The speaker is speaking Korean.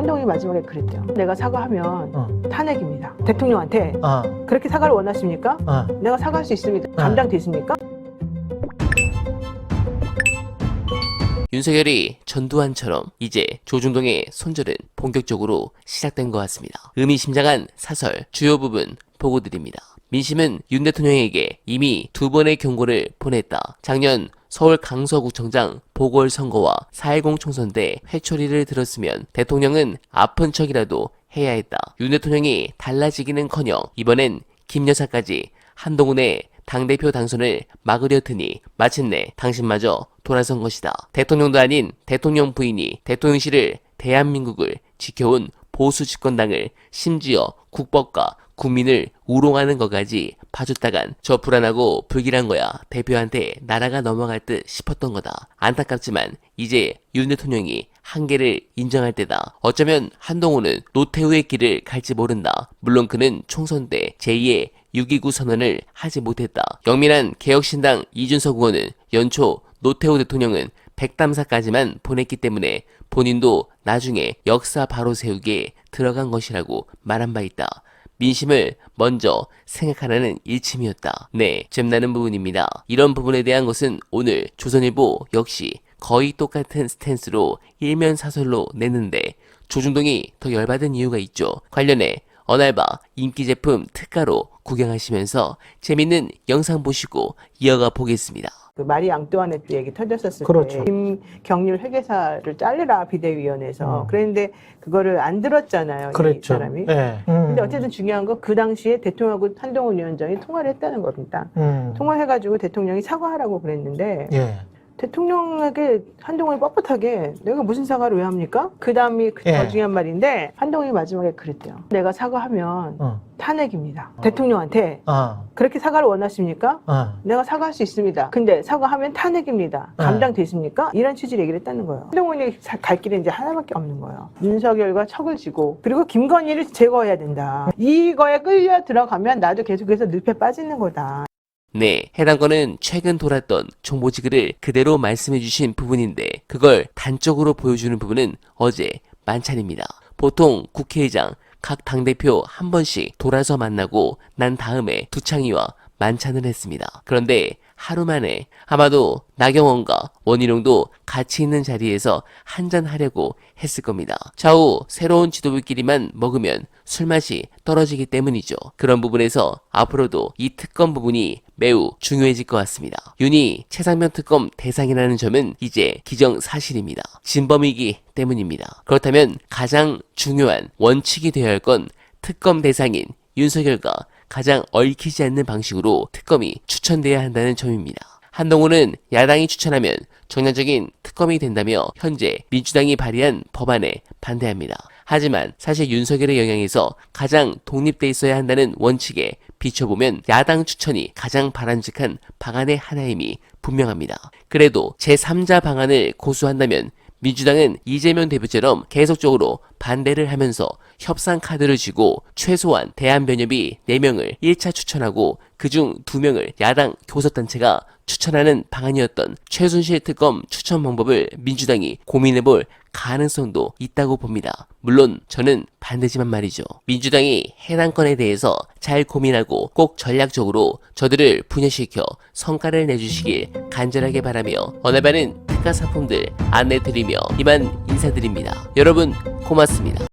한동훈이 마지막에 그랬대요. 내가 사과하면 탄핵입니다. 대통령한테 그렇게 사과를 원하십니까? 내가 사과할 수 있습니다. 감당되십니까? 윤석열이 전두환처럼 이제 조중동의 손절은 본격적으로 시작된 것 같습니다. 의미심장한 사설 주요 부분 보고 드립니다. 민심은 윤 대통령에게 이미 2번의 경고를 보냈다. 작년 서울 강서구청장 보궐선거와 4.10 총선 때 회초리를 들었으면 대통령은 아픈 척이라도 해야 했다. 윤 대통령이 달라지기는커녕 이번엔 김 여사까지 한동훈의 당대표 당선을 막으려 드니 마침내 당신마저 돌아선 것이다. 대통령도 아닌 대통령 부인이 대통령실을 대한민국을 지켜온 보수 집권당을 심지어 국법과 국민을 우롱하는 것까지 봐줬다간 저 불안하고 불길한 거야 대표한테 나라가 넘어갈 듯 싶었던 거다. 안타깝지만 이제 윤 대통령이 한계를 인정할 때다. 어쩌면 한동훈은 노태우의 길을 갈지 모른다. 물론 그는 총선 때 제2의 6.29 선언을 하지 못했다. 영민한 개혁신당 이준석 의원은 연초 노태우 대통령은 백담사까지만 보냈기 때문에 본인도 나중에 역사 바로 세우기에 들어간 것이라고 말한 바 있다. 민심을 먼저 생각하라는 일침이었다. 네, 잼나는 부분입니다. 이런 부분에 대한 것은 오늘 조선일보 역시 거의 똑같은 스탠스로 일면 사설로 냈는데 조중동이 더 열받은 이유가 있죠. 관련해 어날바 인기 제품 특가로 구경하시면서 재밌는 영상 보시고 이어가 보겠습니다. 그 마리 앙뚜아네트 얘기 터졌었을 그렇죠. 때 김경률 회계사를 잘르라 비대위원회에서 그랬는데 그거를 안 들었잖아요. 이 그랬죠. 사람이. 네. 근데 어쨌든 중요한 건 그 당시에 대통령하고 한동훈 위원장이 통화를 했다는 겁니다. 통화해가지고 대통령이 사과하라고 그랬는데 예. 대통령에게 한동훈이 뻣뻣하게 내가 무슨 사과를 왜 합니까? 그 다음이 더 예. 중요한 말인데 한동훈이 마지막에 그랬대요. 내가 사과하면 탄핵입니다. 대통령한테 그렇게 사과를 원하십니까? 내가 사과할 수 있습니다. 근데 사과하면 탄핵입니다. 감당되십니까? 이런 취지로 얘기를 했다는 거예요. 한동훈이 갈 길은 이제 하나밖에 없는 거예요. 윤석열과 척을 지고 그리고 김건희를 제거해야 된다. 이거에 끌려 들어가면 나도 계속해서 늪에 빠지는 거다. 네, 해당 건은 최근 돌았던 정보지글을 그대로 말씀해주신 부분인데 그걸 단적으로 보여주는 부분은 어제 만찬입니다. 보통 국회의장 각 당대표 한 번씩 돌아서 만나고 난 다음에 두창이와 만찬을 했습니다. 그런데 하루 만에 아마도 나경원과 원희룡도 같이 있는 자리에서 한잔하려고 했을 겁니다. 좌우 새로운 지도부끼리만 먹으면 술맛이 떨어지기 때문이죠. 그런 부분에서 앞으로도 이 특검 부분이 매우 중요해질 것 같습니다. 윤이 최상병 특검 대상이라는 점은 이제 기정사실입니다. 진범이기 때문입니다. 그렇다면 가장 중요한 원칙이 되어야 할 건 특검 대상인 윤석열과 가장 얽히지 않는 방식으로 특검이 추천돼야 한다는 점입니다. 한동훈은 야당이 추천하면 정량적인 특검이 된다며 현재 민주당이 발의한 법안에 반대합니다. 하지만 사실 윤석열의 영향에서 가장 독립돼 있어야 한다는 원칙에 비춰보면 야당 추천이 가장 바람직한 방안의 하나임이 분명합니다. 그래도 제3자 방안을 고수한다면 민주당은 이재명 대표처럼 계속적으로 반대를 하면서 협상 카드를 쥐고 최소한 대한변협이 4명을 1차 추천하고 그중 2명을 야당 교섭단체가 추천하는 방안이었던 최순실 특검 추천 방법을 민주당이 고민해볼 가능성도 있다고 봅니다. 물론 저는 반대지만 말이죠. 민주당이 해당 건에 대해서 잘 고민하고 꼭 전략적으로 저들을 분열시켜 성과를 내주시길 간절하게 바라며 어날바는 특가 상품들 안내드리며 이만 인사드립니다. 여러분 고맙습니다.